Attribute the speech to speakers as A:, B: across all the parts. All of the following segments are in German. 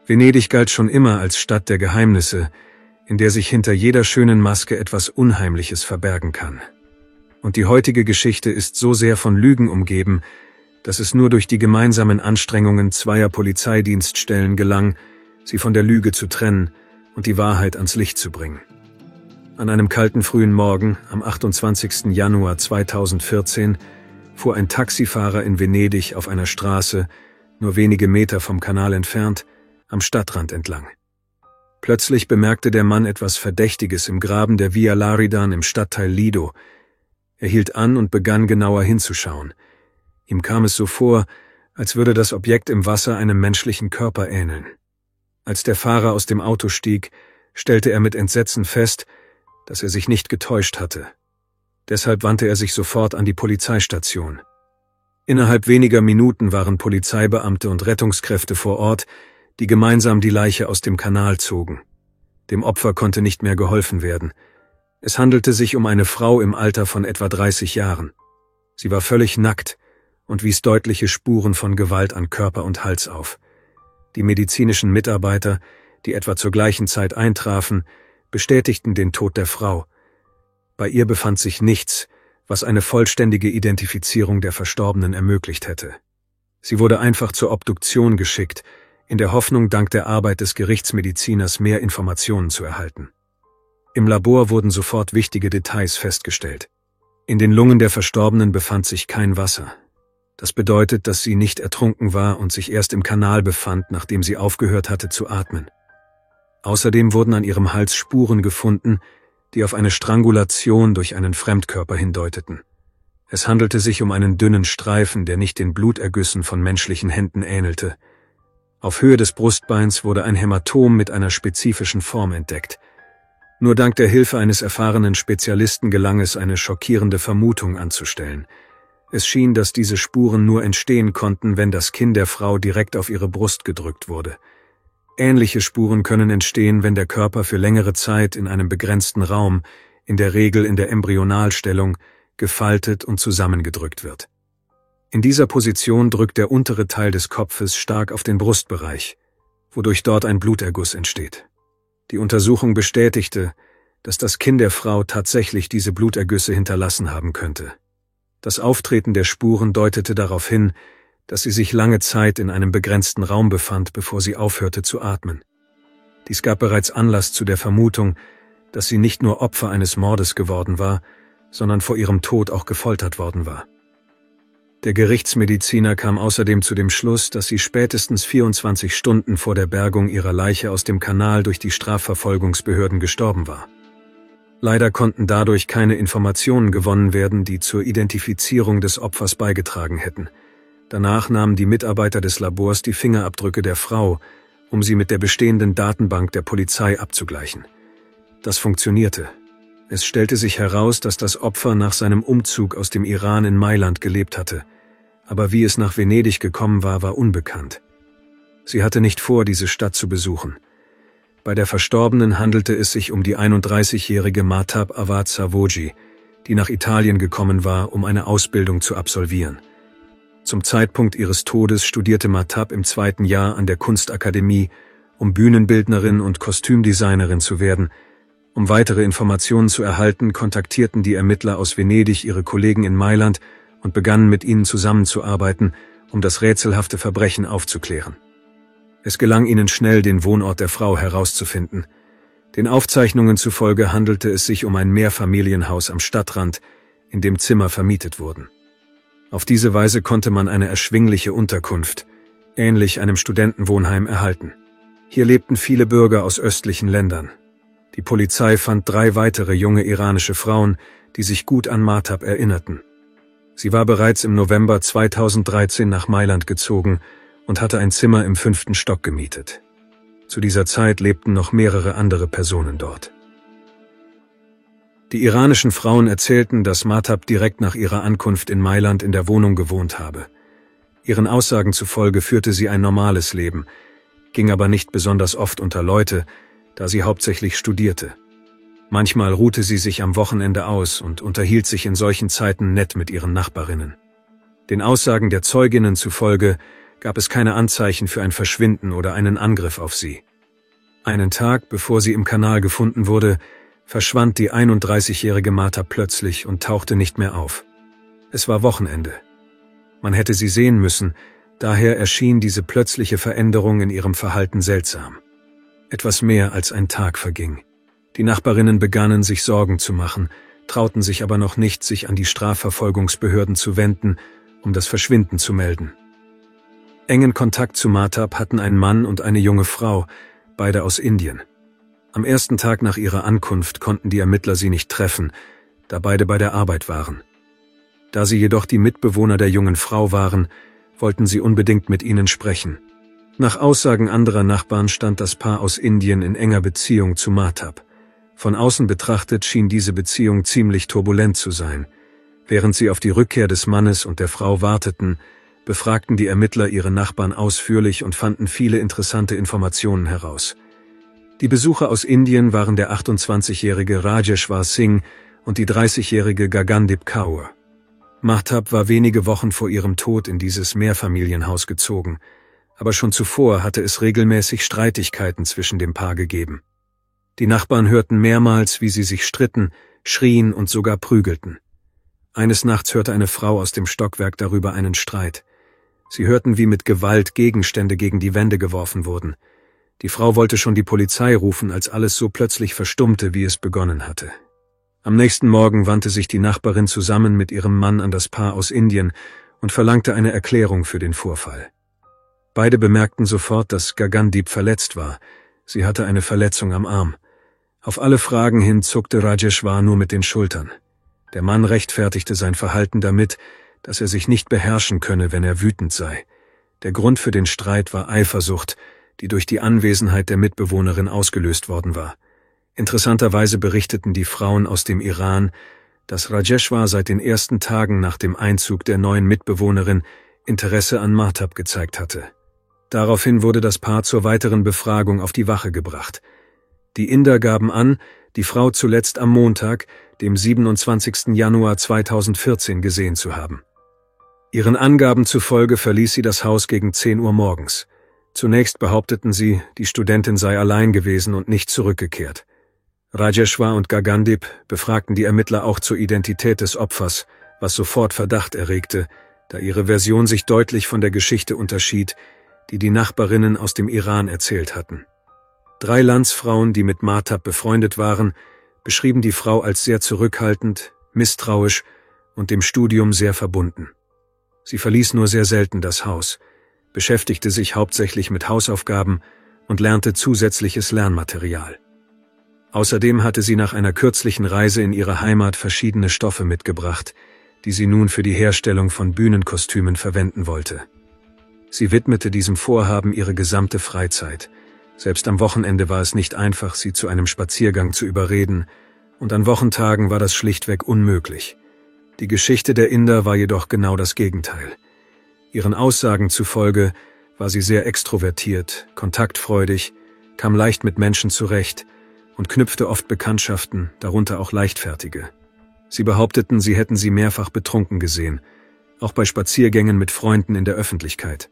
A: Venedig galt schon immer als Stadt der Geheimnisse, in der sich hinter jeder schönen Maske etwas Unheimliches verbergen kann. Und die heutige Geschichte ist so sehr von Lügen umgeben, dass es nur durch die gemeinsamen Anstrengungen zweier Polizeidienststellen gelang, sie von der Lüge zu trennen und die Wahrheit ans Licht zu bringen. An einem kalten frühen Morgen, am 28. Januar 2014, fuhr ein Taxifahrer in Venedig auf einer Straße, nur wenige Meter vom Kanal entfernt, am Stadtrand entlang. Plötzlich bemerkte der Mann etwas Verdächtiges im Graben der Via Laridan im Stadtteil Lido. Er hielt an und begann genauer hinzuschauen. Ihm kam es so vor, als würde das Objekt im Wasser einem menschlichen Körper ähneln. Als der Fahrer aus dem Auto stieg, stellte er mit Entsetzen fest, dass er sich nicht getäuscht hatte. Deshalb wandte er sich sofort an die Polizeistation. Innerhalb weniger Minuten waren Polizeibeamte und Rettungskräfte vor Ort, die gemeinsam die Leiche aus dem Kanal zogen. Dem Opfer konnte nicht mehr geholfen werden. Es handelte sich um eine Frau im Alter von etwa 30 Jahren. Sie war völlig nackt und wies deutliche Spuren von Gewalt an Körper und Hals auf. Die medizinischen Mitarbeiter, die etwa zur gleichen Zeit eintrafen, bestätigten den Tod der Frau. Bei ihr befand sich nichts, was eine vollständige Identifizierung der Verstorbenen ermöglicht hätte. Sie wurde einfach zur Obduktion geschickt, in der Hoffnung, dank der Arbeit des Gerichtsmediziners mehr Informationen zu erhalten. Im Labor wurden sofort wichtige Details festgestellt. In den Lungen der Verstorbenen befand sich kein Wasser. Das bedeutet, dass sie nicht ertrunken war und sich erst im Kanal befand, nachdem sie aufgehört hatte zu atmen. Außerdem wurden an ihrem Hals Spuren gefunden, die auf eine Strangulation durch einen Fremdkörper hindeuteten. Es handelte sich um einen dünnen Streifen, der nicht den Blutergüssen von menschlichen Händen ähnelte. Auf Höhe des Brustbeins wurde ein Hämatom mit einer spezifischen Form entdeckt. Nur dank der Hilfe eines erfahrenen Spezialisten gelang es, eine schockierende Vermutung anzustellen. Es schien, dass diese Spuren nur entstehen konnten, wenn das Kinn der Frau direkt auf ihre Brust gedrückt wurde. Ähnliche Spuren können entstehen, wenn der Körper für längere Zeit in einem begrenzten Raum, in der Regel in der Embryonalstellung, gefaltet und zusammengedrückt wird. In dieser Position drückt der untere Teil des Kopfes stark auf den Brustbereich, wodurch dort ein Bluterguss entsteht. Die Untersuchung bestätigte, dass das Kinn der Frau tatsächlich diese Blutergüsse hinterlassen haben könnte. Das Auftreten der Spuren deutete darauf hin, dass sie sich lange Zeit in einem begrenzten Raum befand, bevor sie aufhörte zu atmen. Dies gab bereits Anlass zu der Vermutung, dass sie nicht nur Opfer eines Mordes geworden war, sondern vor ihrem Tod auch gefoltert worden war. Der Gerichtsmediziner kam außerdem zu dem Schluss, dass sie spätestens 24 Stunden vor der Bergung ihrer Leiche aus dem Kanal durch die Strafverfolgungsbehörden gestorben war. Leider konnten dadurch keine Informationen gewonnen werden, die zur Identifizierung des Opfers beigetragen hätten. Danach nahmen die Mitarbeiter des Labors die Fingerabdrücke der Frau, um sie mit der bestehenden Datenbank der Polizei abzugleichen. Das funktionierte. Es stellte sich heraus, dass das Opfer nach seinem Umzug aus dem Iran in Mailand gelebt hatte, aber wie es nach Venedig gekommen war, war unbekannt. Sie hatte nicht vor, diese Stadt zu besuchen. Bei der Verstorbenen handelte es sich um die 31-jährige Mahtab Awad Savoji, die nach Italien gekommen war, um eine Ausbildung zu absolvieren. Zum Zeitpunkt ihres Todes studierte Mahtab im 2. Jahr an der Kunstakademie, um Bühnenbildnerin und Kostümdesignerin zu werden. Um weitere Informationen zu erhalten, kontaktierten die Ermittler aus Venedig ihre Kollegen in Mailand und begannen mit ihnen zusammenzuarbeiten, um das rätselhafte Verbrechen aufzuklären. Es gelang ihnen schnell, den Wohnort der Frau herauszufinden. Den Aufzeichnungen zufolge handelte es sich um ein Mehrfamilienhaus am Stadtrand, in dem Zimmer vermietet wurden. Auf diese Weise konnte man eine erschwingliche Unterkunft, ähnlich einem Studentenwohnheim, erhalten. Hier lebten viele Bürger aus östlichen Ländern. Die Polizei fand 3 weitere junge iranische Frauen, die sich gut an Mahtab erinnerten. Sie war bereits im November 2013 nach Mailand gezogen und hatte ein Zimmer im 5. Stock gemietet. Zu dieser Zeit lebten noch mehrere andere Personen dort. Die iranischen Frauen erzählten, dass Mahtab direkt nach ihrer Ankunft in Mailand in der Wohnung gewohnt habe. Ihren Aussagen zufolge führte sie ein normales Leben, ging aber nicht besonders oft unter Leute, da sie hauptsächlich studierte. Manchmal ruhte sie sich am Wochenende aus und unterhielt sich in solchen Zeiten nett mit ihren Nachbarinnen. Den Aussagen der Zeuginnen zufolge gab es keine Anzeichen für ein Verschwinden oder einen Angriff auf sie. Einen Tag, bevor sie im Kanal gefunden wurde, verschwand die 31-jährige Mahtab plötzlich und tauchte nicht mehr auf. Es war Wochenende. Man hätte sie sehen müssen, daher erschien diese plötzliche Veränderung in ihrem Verhalten seltsam. Etwas mehr als ein Tag verging. Die Nachbarinnen begannen sich Sorgen zu machen, trauten sich aber noch nicht, sich an die Strafverfolgungsbehörden zu wenden, um das Verschwinden zu melden. Engen Kontakt zu Mahtab hatten ein Mann und eine junge Frau, beide aus Indien. Am ersten Tag nach ihrer Ankunft konnten die Ermittler sie nicht treffen, da beide bei der Arbeit waren. Da sie jedoch die Mitbewohner der jungen Frau waren, wollten sie unbedingt mit ihnen sprechen. Nach Aussagen anderer Nachbarn stand das Paar aus Indien in enger Beziehung zu Mahtab. Von außen betrachtet schien diese Beziehung ziemlich turbulent zu sein. Während sie auf die Rückkehr des Mannes und der Frau warteten, befragten die Ermittler ihre Nachbarn ausführlich und fanden viele interessante Informationen heraus. Die Besucher aus Indien waren der 28-jährige Rajeshwar Singh und die 30-jährige Gagandip Kaur. Mahtab war wenige Wochen vor ihrem Tod in dieses Mehrfamilienhaus gezogen, aber schon zuvor hatte es regelmäßig Streitigkeiten zwischen dem Paar gegeben. Die Nachbarn hörten mehrmals, wie sie sich stritten, schrien und sogar prügelten. Eines Nachts hörte eine Frau aus dem Stockwerk darüber einen Streit. Sie hörten, wie mit Gewalt Gegenstände gegen die Wände geworfen wurden. Die Frau wollte schon die Polizei rufen, als alles so plötzlich verstummte, wie es begonnen hatte. Am nächsten Morgen wandte sich die Nachbarin zusammen mit ihrem Mann an das Paar aus Indien und verlangte eine Erklärung für den Vorfall. Beide bemerkten sofort, dass Gagandip verletzt war. Sie hatte eine Verletzung am Arm. Auf alle Fragen hin zuckte Rajeshwar nur mit den Schultern. Der Mann rechtfertigte sein Verhalten damit, dass er sich nicht beherrschen könne, wenn er wütend sei. Der Grund für den Streit war Eifersucht, die durch die Anwesenheit der Mitbewohnerin ausgelöst worden war. Interessanterweise berichteten die Frauen aus dem Iran, dass Rajeshwar seit den ersten Tagen nach dem Einzug der neuen Mitbewohnerin Interesse an Mahtab gezeigt hatte. Daraufhin wurde das Paar zur weiteren Befragung auf die Wache gebracht. Die Inder gaben an, die Frau zuletzt am Montag, dem 27. Januar 2014 gesehen zu haben. Ihren Angaben zufolge verließ sie das Haus gegen 10 Uhr morgens. Zunächst behaupteten sie, die Studentin sei allein gewesen und nicht zurückgekehrt. Rajeshwar und Gagandip befragten die Ermittler auch zur Identität des Opfers, was sofort Verdacht erregte, da ihre Version sich deutlich von der Geschichte unterschied, die die Nachbarinnen aus dem Iran erzählt hatten. 3 Landsfrauen, die mit Mahtab befreundet waren, beschrieben die Frau als sehr zurückhaltend, misstrauisch und dem Studium sehr verbunden. Sie verließ nur sehr selten das Haus, beschäftigte sich hauptsächlich mit Hausaufgaben und lernte zusätzliches Lernmaterial. Außerdem hatte sie nach einer kürzlichen Reise in ihre Heimat verschiedene Stoffe mitgebracht, die sie nun für die Herstellung von Bühnenkostümen verwenden wollte. Sie widmete diesem Vorhaben ihre gesamte Freizeit. Selbst am Wochenende war es nicht einfach, sie zu einem Spaziergang zu überreden, und an Wochentagen war das schlichtweg unmöglich. Die Geschichte der Inder war jedoch genau das Gegenteil. Ihren Aussagen zufolge war sie sehr extrovertiert, kontaktfreudig, kam leicht mit Menschen zurecht und knüpfte oft Bekanntschaften, darunter auch leichtfertige. Sie behaupteten, sie hätten sie mehrfach betrunken gesehen, auch bei Spaziergängen mit Freunden in der Öffentlichkeit.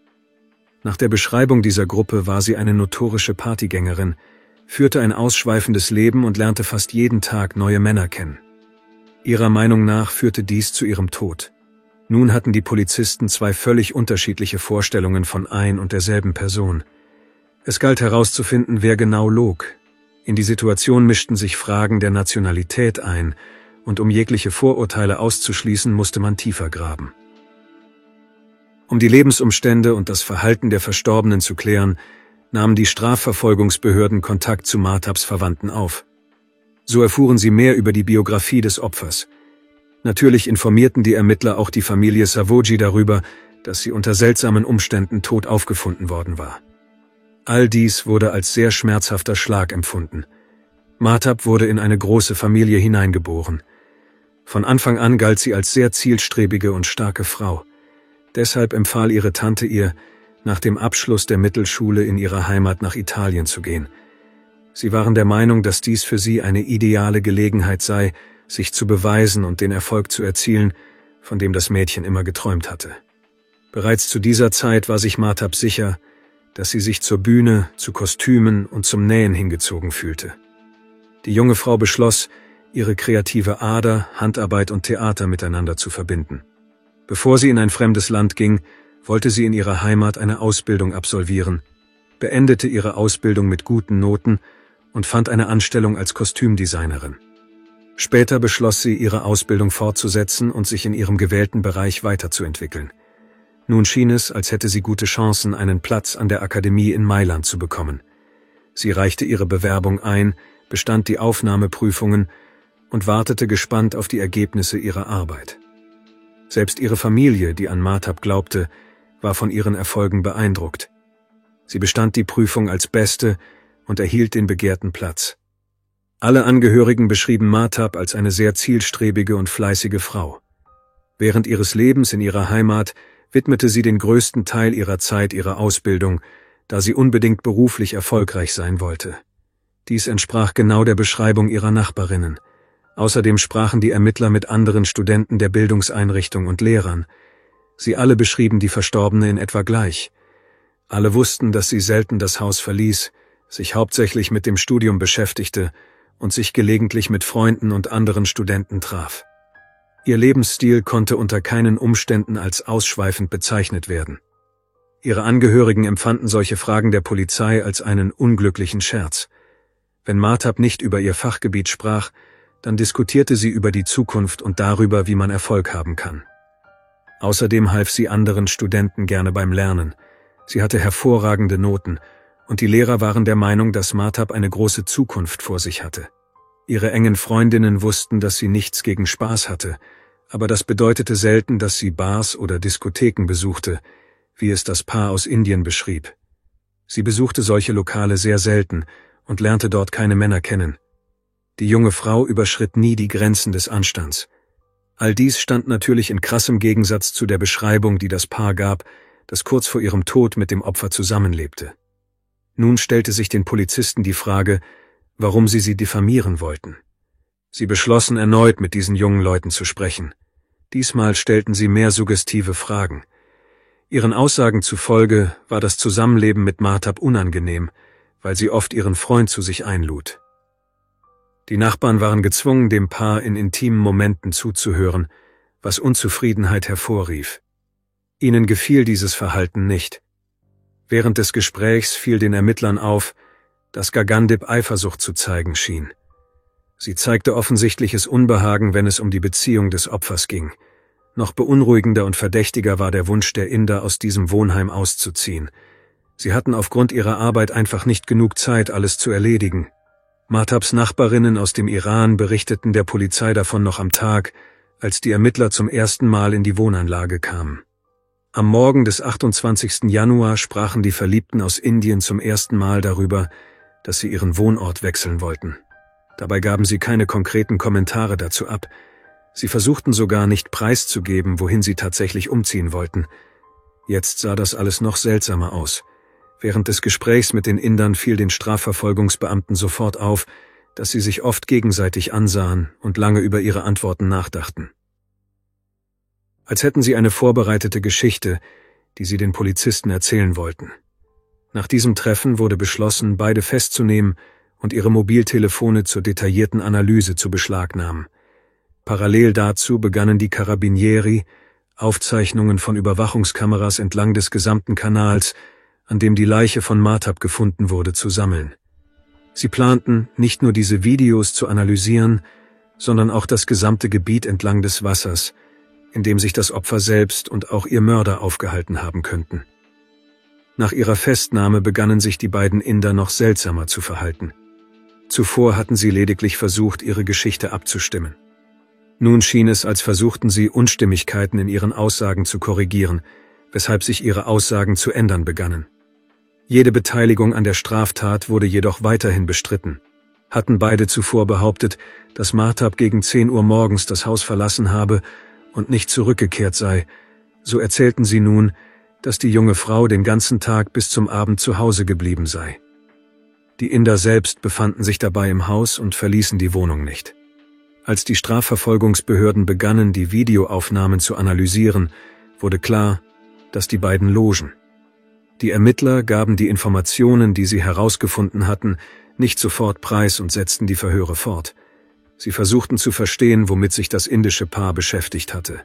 A: Nach der Beschreibung dieser Gruppe war sie eine notorische Partygängerin, führte ein ausschweifendes Leben und lernte fast jeden Tag neue Männer kennen. Ihrer Meinung nach führte dies zu ihrem Tod. Nun hatten die Polizisten 2 völlig unterschiedliche Vorstellungen von ein und derselben Person. Es galt herauszufinden, wer genau log. In die Situation mischten sich Fragen der Nationalität ein, und um jegliche Vorurteile auszuschließen, musste man tiefer graben. Um die Lebensumstände und das Verhalten der Verstorbenen zu klären, nahmen die Strafverfolgungsbehörden Kontakt zu Mahtabs Verwandten auf. So erfuhren sie mehr über die Biografie des Opfers. Natürlich informierten die Ermittler auch die Familie Savoji darüber, dass sie unter seltsamen Umständen tot aufgefunden worden war. All dies wurde als sehr schmerzhafter Schlag empfunden. Mahtab wurde in eine große Familie hineingeboren. Von Anfang an galt sie als sehr zielstrebige und starke Frau. Deshalb empfahl ihre Tante ihr, nach dem Abschluss der Mittelschule in ihrer Heimat nach Italien zu gehen. Sie waren der Meinung, dass dies für sie eine ideale Gelegenheit sei, sich zu beweisen und den Erfolg zu erzielen, von dem das Mädchen immer geträumt hatte. Bereits zu dieser Zeit war sich Mahtab sicher, dass sie sich zur Bühne, zu Kostümen und zum Nähen hingezogen fühlte. Die junge Frau beschloss, ihre kreative Ader, Handarbeit und Theater miteinander zu verbinden. Bevor sie in ein fremdes Land ging, wollte sie in ihrer Heimat eine Ausbildung absolvieren, beendete ihre Ausbildung mit guten Noten und fand eine Anstellung als Kostümdesignerin. Später beschloss sie, ihre Ausbildung fortzusetzen und sich in ihrem gewählten Bereich weiterzuentwickeln. Nun schien es, als hätte sie gute Chancen, einen Platz an der Akademie in Mailand zu bekommen. Sie reichte ihre Bewerbung ein, bestand die Aufnahmeprüfungen und wartete gespannt auf die Ergebnisse ihrer Arbeit. Selbst ihre Familie, die an Mahtab glaubte, war von ihren Erfolgen beeindruckt. Sie bestand die Prüfung als Beste und erhielt den begehrten Platz. Alle Angehörigen beschrieben Mahtab als eine sehr zielstrebige und fleißige Frau. Während ihres Lebens in ihrer Heimat widmete sie den größten Teil ihrer Zeit ihrer Ausbildung, da sie unbedingt beruflich erfolgreich sein wollte. Dies entsprach genau der Beschreibung ihrer Nachbarinnen. Außerdem sprachen die Ermittler mit anderen Studenten der Bildungseinrichtung und Lehrern. Sie alle beschrieben die Verstorbene in etwa gleich. Alle wussten, dass sie selten das Haus verließ, sich hauptsächlich mit dem Studium beschäftigte und sich gelegentlich mit Freunden und anderen Studenten traf. Ihr Lebensstil konnte unter keinen Umständen als ausschweifend bezeichnet werden. Ihre Angehörigen empfanden solche Fragen der Polizei als einen unglücklichen Scherz. Wenn Mahtab nicht über ihr Fachgebiet sprach, dann diskutierte sie über die Zukunft und darüber, wie man Erfolg haben kann. Außerdem half sie anderen Studenten gerne beim Lernen. Sie hatte hervorragende Noten und die Lehrer waren der Meinung, dass Mahtab eine große Zukunft vor sich hatte. Ihre engen Freundinnen wussten, dass sie nichts gegen Spaß hatte, aber das bedeutete selten, dass sie Bars oder Diskotheken besuchte, wie es das Paar aus Indien beschrieb. Sie besuchte solche Lokale sehr selten und lernte dort keine Männer kennen. Die junge Frau überschritt nie die Grenzen des Anstands. All dies stand natürlich in krassem Gegensatz zu der Beschreibung, die das Paar gab, das kurz vor ihrem Tod mit dem Opfer zusammenlebte. Nun stellte sich den Polizisten die Frage, warum sie diffamieren wollten. Sie beschlossen erneut, mit diesen jungen Leuten zu sprechen. Diesmal stellten sie mehr suggestive Fragen. Ihren Aussagen zufolge war das Zusammenleben mit Mahtab unangenehm, weil sie oft ihren Freund zu sich einlud. Die Nachbarn waren gezwungen, dem Paar in intimen Momenten zuzuhören, was Unzufriedenheit hervorrief. Ihnen gefiel dieses Verhalten nicht. Während des Gesprächs fiel den Ermittlern auf, dass Gagandip Eifersucht zu zeigen schien. Sie zeigte offensichtliches Unbehagen, wenn es um die Beziehung des Opfers ging. Noch beunruhigender und verdächtiger war der Wunsch der Inder, aus diesem Wohnheim auszuziehen. Sie hatten aufgrund ihrer Arbeit einfach nicht genug Zeit, alles zu erledigen. Mahtabs Nachbarinnen aus dem Iran berichteten der Polizei davon noch am Tag, als die Ermittler zum ersten Mal in die Wohnanlage kamen. Am Morgen des 28. Januar sprachen die Verliebten aus Indien zum ersten Mal darüber, dass sie ihren Wohnort wechseln wollten. Dabei gaben sie keine konkreten Kommentare dazu ab. Sie versuchten sogar nicht preiszugeben, wohin sie tatsächlich umziehen wollten. Jetzt sah das alles noch seltsamer aus. Während des Gesprächs mit den Indern fiel den Strafverfolgungsbeamten sofort auf, dass sie sich oft gegenseitig ansahen und lange über ihre Antworten nachdachten. Als hätten sie eine vorbereitete Geschichte, die sie den Polizisten erzählen wollten. Nach diesem Treffen wurde beschlossen, beide festzunehmen und ihre Mobiltelefone zur detaillierten Analyse zu beschlagnahmen. Parallel dazu begannen die Carabinieri, Aufzeichnungen von Überwachungskameras entlang des gesamten Kanals, an dem die Leiche von Mahtab gefunden wurde, zu sammeln. Sie planten, nicht nur diese Videos zu analysieren, sondern auch das gesamte Gebiet entlang des Wassers, in dem sich das Opfer selbst und auch ihr Mörder aufgehalten haben könnten. Nach ihrer Festnahme begannen sich die beiden Inder noch seltsamer zu verhalten. Zuvor hatten sie lediglich versucht, ihre Geschichte abzustimmen. Nun schien es, als versuchten sie, Unstimmigkeiten in ihren Aussagen zu korrigieren, weshalb sich ihre Aussagen zu ändern begannen. Jede Beteiligung an der Straftat wurde jedoch weiterhin bestritten. Hatten beide zuvor behauptet, dass Mahtab gegen 10 Uhr morgens das Haus verlassen habe und nicht zurückgekehrt sei, so erzählten sie nun, dass die junge Frau den ganzen Tag bis zum Abend zu Hause geblieben sei. Die Inder selbst befanden sich dabei im Haus und verließen die Wohnung nicht. Als die Strafverfolgungsbehörden begannen, die Videoaufnahmen zu analysieren, wurde klar, dass die beiden logen. Die Ermittler gaben die Informationen, die sie herausgefunden hatten, nicht sofort preis und setzten die Verhöre fort. Sie versuchten zu verstehen, womit sich das indische Paar beschäftigt hatte.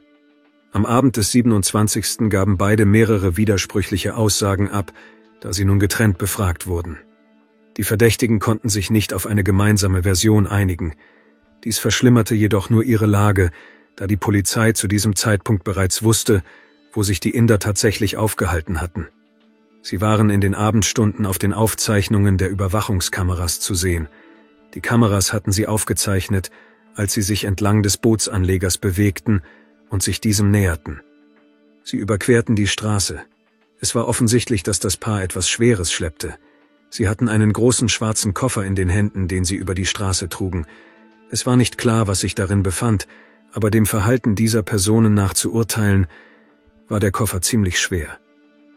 A: Am Abend des 27. gaben beide mehrere widersprüchliche Aussagen ab, da sie nun getrennt befragt wurden. Die Verdächtigen konnten sich nicht auf eine gemeinsame Version einigen. Dies verschlimmerte jedoch nur ihre Lage, da die Polizei zu diesem Zeitpunkt bereits wusste, wo sich die Inder tatsächlich aufgehalten hatten. Sie waren in den Abendstunden auf den Aufzeichnungen der Überwachungskameras zu sehen. Die Kameras hatten sie aufgezeichnet, als sie sich entlang des Bootsanlegers bewegten und sich diesem näherten. Sie überquerten die Straße. Es war offensichtlich, dass das Paar etwas Schweres schleppte. Sie hatten einen großen schwarzen Koffer in den Händen, den sie über die Straße trugen. Es war nicht klar, was sich darin befand, aber dem Verhalten dieser Personen nach zu urteilen, war der Koffer ziemlich schwer.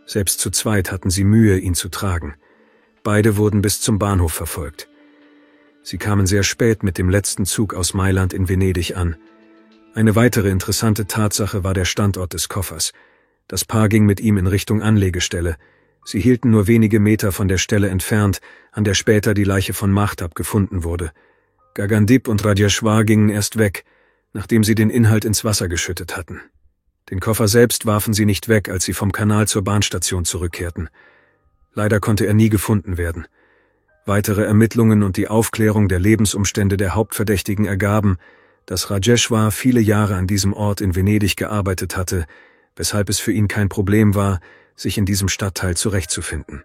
A: Selbst zu zweit hatten sie Mühe, ihn zu tragen. Beide wurden bis zum Bahnhof verfolgt. Sie kamen sehr spät mit dem letzten Zug aus Mailand in Venedig an. Eine weitere interessante Tatsache war der Standort des Koffers. Das Paar ging mit ihm in Richtung Anlegestelle. Sie hielten nur wenige Meter von der Stelle entfernt, an der später die Leiche von Mahtab gefunden wurde. Gagandip und Rajeshwar gingen erst weg, nachdem sie den Inhalt ins Wasser geschüttet hatten. Den Koffer selbst warfen sie nicht weg, als sie vom Kanal zur Bahnstation zurückkehrten. Leider konnte er nie gefunden werden. Weitere Ermittlungen und die Aufklärung der Lebensumstände der Hauptverdächtigen ergaben, dass Rajeshwar viele Jahre an diesem Ort in Venedig gearbeitet hatte, weshalb es für ihn kein Problem war, sich in diesem Stadtteil zurechtzufinden.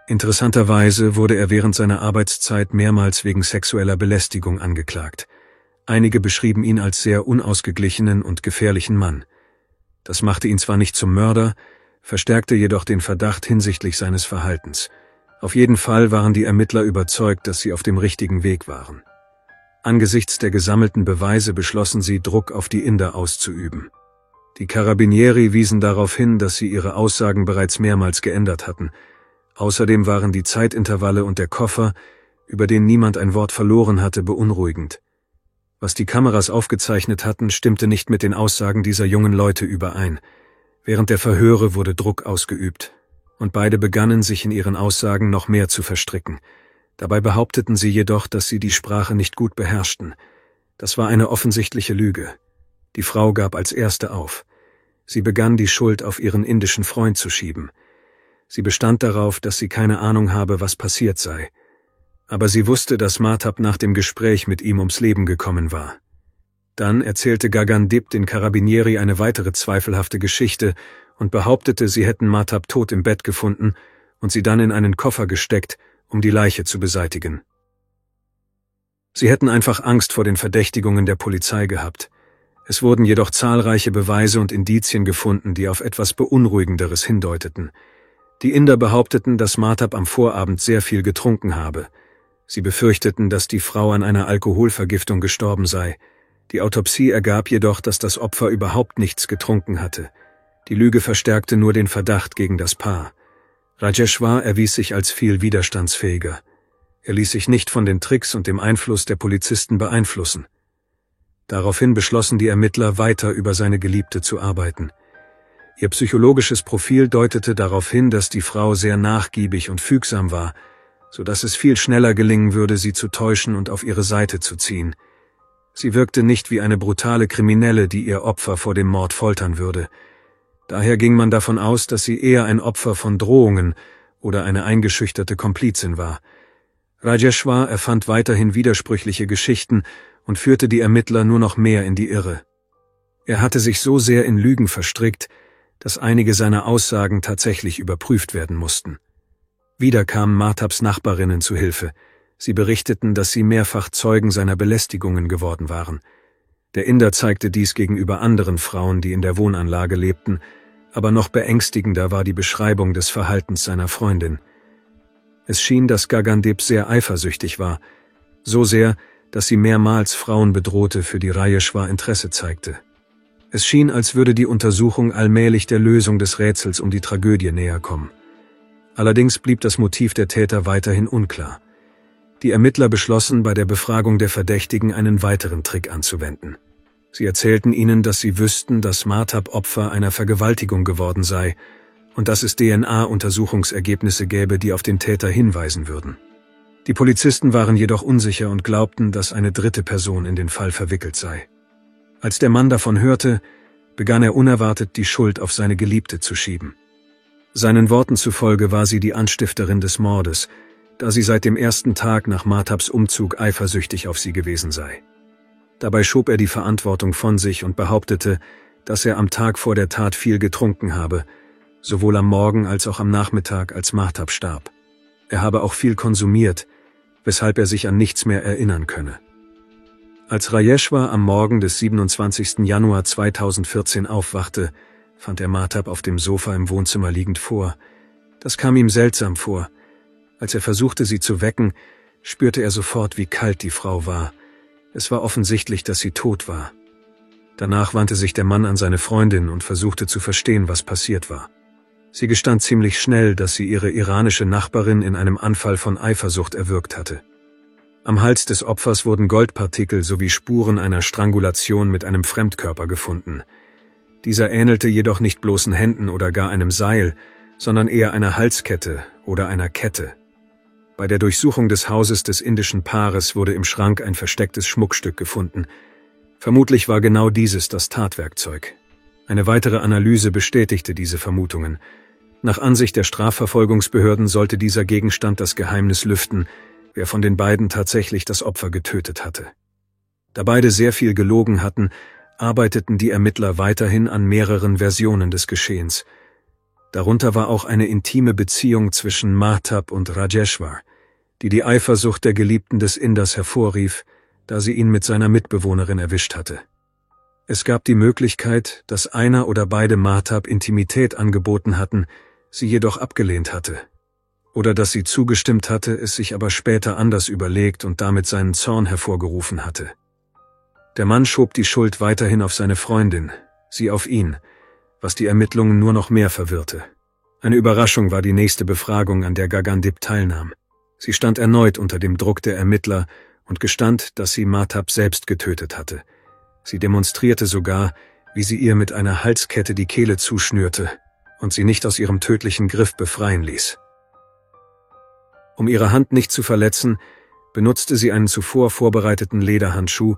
A: Interessanterweise wurde er während seiner Arbeitszeit mehrmals wegen sexueller Belästigung angeklagt. Einige beschrieben ihn als sehr unausgeglichenen und gefährlichen Mann. Das machte ihn zwar nicht zum Mörder, verstärkte jedoch den Verdacht hinsichtlich seines Verhaltens. Auf jeden Fall waren die Ermittler überzeugt, dass sie auf dem richtigen Weg waren. Angesichts der gesammelten Beweise beschlossen sie, Druck auf die Inder auszuüben. Die Carabinieri wiesen darauf hin, dass sie ihre Aussagen bereits mehrmals geändert hatten. Außerdem waren die Zeitintervalle und der Koffer, über den niemand ein Wort verloren hatte, beunruhigend. Was die Kameras aufgezeichnet hatten, stimmte nicht mit den Aussagen dieser jungen Leute überein. Während der Verhöre wurde Druck ausgeübt, und beide begannen, sich in ihren Aussagen noch mehr zu verstricken. Dabei behaupteten sie jedoch, dass sie die Sprache nicht gut beherrschten. Das war eine offensichtliche Lüge. Die Frau gab als erste auf. Sie begann, die Schuld auf ihren indischen Freund zu schieben. Sie bestand darauf, dass sie keine Ahnung habe, was passiert sei. Aber sie wusste, dass Mahtab nach dem Gespräch mit ihm ums Leben gekommen war. Dann erzählte Gagandip den Carabinieri eine weitere zweifelhafte Geschichte und behauptete, sie hätten Mahtab tot im Bett gefunden und sie dann in einen Koffer gesteckt, um die Leiche zu beseitigen. Sie hätten einfach Angst vor den Verdächtigungen der Polizei gehabt. Es wurden jedoch zahlreiche Beweise und Indizien gefunden, die auf etwas Beunruhigenderes hindeuteten. Die Inder behaupteten, dass Mahtab am Vorabend sehr viel getrunken habe. Sie befürchteten, dass die Frau an einer Alkoholvergiftung gestorben sei. Die Autopsie ergab jedoch, dass das Opfer überhaupt nichts getrunken hatte. Die Lüge verstärkte nur den Verdacht gegen das Paar. Rajeshwar erwies sich als viel widerstandsfähiger. Er ließ sich nicht von den Tricks und dem Einfluss der Polizisten beeinflussen. Daraufhin beschlossen die Ermittler, weiter über seine Geliebte zu arbeiten. Ihr psychologisches Profil deutete darauf hin, dass die Frau sehr nachgiebig und fügsam war, so dass es viel schneller gelingen würde, sie zu täuschen und auf ihre Seite zu ziehen. Sie wirkte nicht wie eine brutale Kriminelle, die ihr Opfer vor dem Mord foltern würde. Daher ging man davon aus, dass sie eher ein Opfer von Drohungen oder eine eingeschüchterte Komplizin war. Rajeshwar erfand weiterhin widersprüchliche Geschichten und führte die Ermittler nur noch mehr in die Irre. Er hatte sich so sehr in Lügen verstrickt, dass einige seiner Aussagen tatsächlich überprüft werden mussten. Wieder kamen Mahtabs Nachbarinnen zu Hilfe. Sie berichteten, dass sie mehrfach Zeugen seiner Belästigungen geworden waren. Der Inder zeigte dies gegenüber anderen Frauen, die in der Wohnanlage lebten, aber noch beängstigender war die Beschreibung des Verhaltens seiner Freundin. Es schien, dass Gagandip sehr eifersüchtig war, so sehr, dass sie mehrmals Frauen bedrohte, für die Rajeshwar Interesse zeigte. Es schien, als würde die Untersuchung allmählich der Lösung des Rätsels um die Tragödie näher kommen. Allerdings blieb das Motiv der Täter weiterhin unklar. Die Ermittler beschlossen, bei der Befragung der Verdächtigen einen weiteren Trick anzuwenden. Sie erzählten ihnen, dass sie wüssten, dass Mahtab Opfer einer Vergewaltigung geworden sei und dass es DNA-Untersuchungsergebnisse gäbe, die auf den Täter hinweisen würden. Die Polizisten waren jedoch unsicher und glaubten, dass eine dritte Person in den Fall verwickelt sei. Als der Mann davon hörte, begann er unerwartet, die Schuld auf seine Geliebte zu schieben. Seinen Worten zufolge war sie die Anstifterin des Mordes, da sie seit dem ersten Tag nach Mahtabs Umzug eifersüchtig auf sie gewesen sei. Dabei schob er die Verantwortung von sich und behauptete, dass er am Tag vor der Tat viel getrunken habe, sowohl am Morgen als auch am Nachmittag, als Mahtab starb. Er habe auch viel konsumiert, weshalb er sich an nichts mehr erinnern könne. Als Rajeshwar am Morgen des 27. Januar 2014 aufwachte, fand er Mahtab auf dem Sofa im Wohnzimmer liegend vor. Das kam ihm seltsam vor. Als er versuchte, sie zu wecken, spürte er sofort, wie kalt die Frau war. Es war offensichtlich, dass sie tot war. Danach wandte sich der Mann an seine Freundin und versuchte zu verstehen, was passiert war. Sie gestand ziemlich schnell, dass sie ihre iranische Nachbarin in einem Anfall von Eifersucht erwürgt hatte. Am Hals des Opfers wurden Goldpartikel sowie Spuren einer Strangulation mit einem Fremdkörper gefunden. Dieser ähnelte jedoch nicht bloßen Händen oder gar einem Seil, sondern eher einer Halskette oder einer Kette. Bei der Durchsuchung des Hauses des indischen Paares wurde im Schrank ein verstecktes Schmuckstück gefunden. Vermutlich war genau dieses das Tatwerkzeug. Eine weitere Analyse bestätigte diese Vermutungen. Nach Ansicht der Strafverfolgungsbehörden sollte dieser Gegenstand das Geheimnis lüften, wer von den beiden tatsächlich das Opfer getötet hatte. Da beide sehr viel gelogen hatten, arbeiteten die Ermittler weiterhin an mehreren Versionen des Geschehens. Darunter war auch eine intime Beziehung zwischen Mahtab und Rajeshwar, die die Eifersucht der Geliebten des Inders hervorrief, da sie ihn mit seiner Mitbewohnerin erwischt hatte. Es gab die Möglichkeit, dass einer oder beide Mahtab Intimität angeboten hatten, sie jedoch abgelehnt hatte. Oder dass sie zugestimmt hatte, es sich aber später anders überlegt und damit seinen Zorn hervorgerufen hatte. Der Mann schob die Schuld weiterhin auf seine Freundin, sie auf ihn, was die Ermittlungen nur noch mehr verwirrte. Eine Überraschung war die nächste Befragung, an der Gagandip teilnahm. Sie stand erneut unter dem Druck der Ermittler und gestand, dass sie Mahtab selbst getötet hatte. Sie demonstrierte sogar, wie sie ihr mit einer Halskette die Kehle zuschnürte und sie nicht aus ihrem tödlichen Griff befreien ließ. Um ihre Hand nicht zu verletzen, benutzte sie einen zuvor vorbereiteten Lederhandschuh,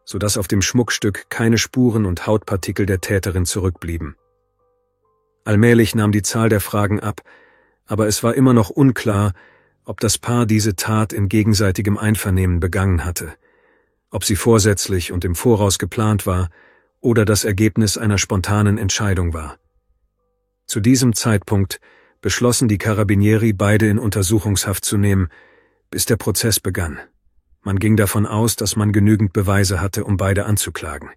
A: sodass auf dem Schmuckstück keine Spuren und Hautpartikel der Täterin zurückblieben. Allmählich nahm die Zahl der Fragen ab, aber es war immer noch unklar, ob das Paar diese Tat in gegenseitigem Einvernehmen begangen hatte, ob sie vorsätzlich und im Voraus geplant war oder das Ergebnis einer spontanen Entscheidung war. Zu diesem Zeitpunkt beschlossen die Carabinieri, beide in Untersuchungshaft zu nehmen, bis der Prozess begann. Man ging davon aus, dass man genügend Beweise hatte, um beide anzuklagen.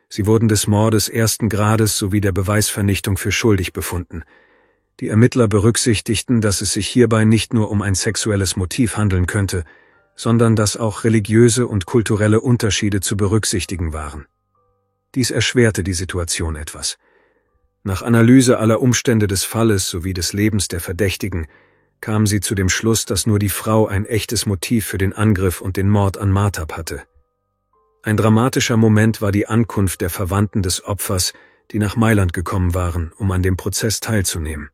A: Sie wurden des Mordes ersten Grades sowie der Beweisvernichtung für schuldig befunden. Die Ermittler berücksichtigten, dass es sich hierbei nicht nur um ein sexuelles Motiv handeln könnte, sondern dass auch religiöse und kulturelle Unterschiede zu berücksichtigen waren. Dies erschwerte die Situation etwas. Nach Analyse aller Umstände des Falles sowie des Lebens der Verdächtigen kamen sie zu dem Schluss, dass nur die Frau ein echtes Motiv für den Angriff und den Mord an Mahtab hatte. Ein dramatischer Moment war die Ankunft der Verwandten des Opfers, die nach Mailand gekommen waren, um an dem Prozess teilzunehmen.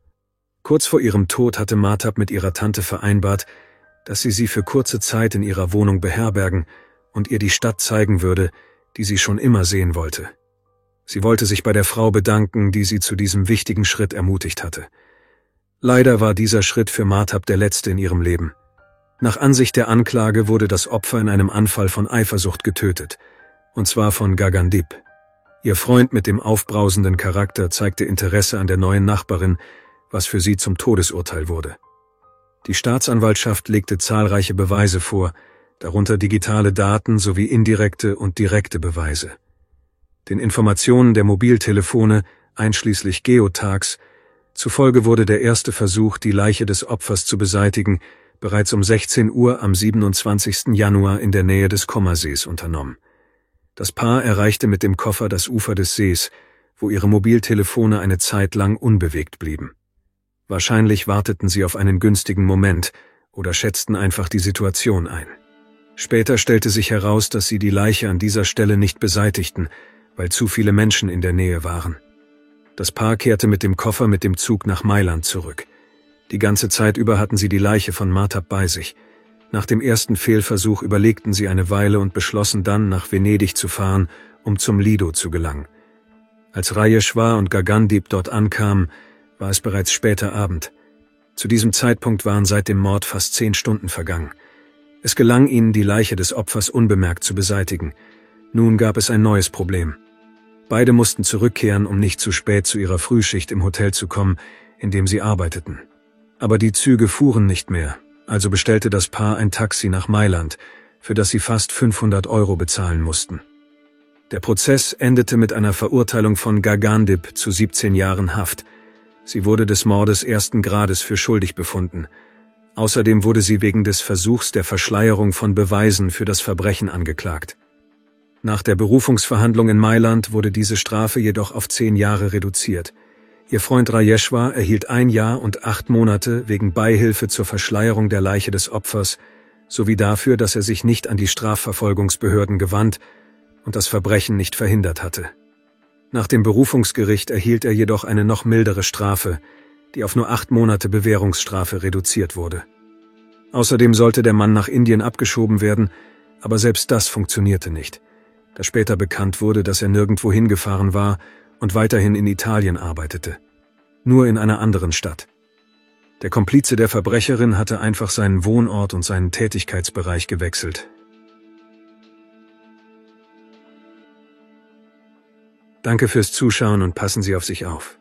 A: Kurz vor ihrem Tod hatte Mahtab mit ihrer Tante vereinbart, dass sie für kurze Zeit in ihrer Wohnung beherbergen und ihr die Stadt zeigen würde, die sie schon immer sehen wollte. Sie wollte sich bei der Frau bedanken, die sie zu diesem wichtigen Schritt ermutigt hatte. Leider war dieser Schritt für Mahtab der letzte in ihrem Leben. Nach Ansicht der Anklage wurde das Opfer in einem Anfall von Eifersucht getötet, und zwar von Gagandip. Ihr Freund mit dem aufbrausenden Charakter zeigte Interesse an der neuen Nachbarin, was für sie zum Todesurteil wurde. Die Staatsanwaltschaft legte zahlreiche Beweise vor, darunter digitale Daten sowie indirekte und direkte Beweise. Den Informationen der Mobiltelefone, einschließlich Geotags, zufolge wurde der erste Versuch, die Leiche des Opfers zu beseitigen, bereits um 16 Uhr am 27. Januar in der Nähe des Kommersees unternommen. Das Paar erreichte mit dem Koffer das Ufer des Sees, wo ihre Mobiltelefone eine Zeit lang unbewegt blieben. Wahrscheinlich warteten sie auf einen günstigen Moment oder schätzten einfach die Situation ein. Später stellte sich heraus, dass sie die Leiche an dieser Stelle nicht beseitigten, weil zu viele Menschen in der Nähe waren. Das Paar kehrte mit dem Koffer mit dem Zug nach Mailand zurück. Die ganze Zeit über hatten sie die Leiche von Mahtab bei sich. Nach dem ersten Fehlversuch überlegten sie eine Weile und beschlossen dann, nach Venedig zu fahren, um zum Lido zu gelangen. Als Rajeshwar und Gagandip dort ankamen, war es bereits später Abend. Zu diesem Zeitpunkt waren seit dem Mord fast 10 Stunden vergangen. Es gelang ihnen, die Leiche des Opfers unbemerkt zu beseitigen. Nun gab es ein neues Problem. Beide mussten zurückkehren, um nicht zu spät zu ihrer Frühschicht im Hotel zu kommen, in dem sie arbeiteten. Aber die Züge fuhren nicht mehr, also bestellte das Paar ein Taxi nach Mailand, für das sie fast 500 € bezahlen mussten. Der Prozess endete mit einer Verurteilung von Gagandip zu 17 Jahren Haft. Sie wurde des Mordes 1. Grades für schuldig befunden. Außerdem wurde sie wegen des Versuchs der Verschleierung von Beweisen für das Verbrechen angeklagt. Nach der Berufungsverhandlung in Mailand wurde diese Strafe jedoch auf 10 Jahre reduziert. Ihr Freund Rajeshwar erhielt 1 Jahr und 8 Monate wegen Beihilfe zur Verschleierung der Leiche des Opfers sowie dafür, dass er sich nicht an die Strafverfolgungsbehörden gewandt und das Verbrechen nicht verhindert hatte. Nach dem Berufungsgericht erhielt er jedoch eine noch mildere Strafe, die auf nur 8 Monate Bewährungsstrafe reduziert wurde. Außerdem sollte der Mann nach Indien abgeschoben werden, aber selbst das funktionierte nicht, da später bekannt wurde, dass er nirgendwo hingefahren war und weiterhin in Italien arbeitete. Nur in einer anderen Stadt. Der Komplize der Verbrecherin hatte einfach seinen Wohnort und seinen Tätigkeitsbereich gewechselt. Danke fürs Zuschauen und passen Sie auf sich auf.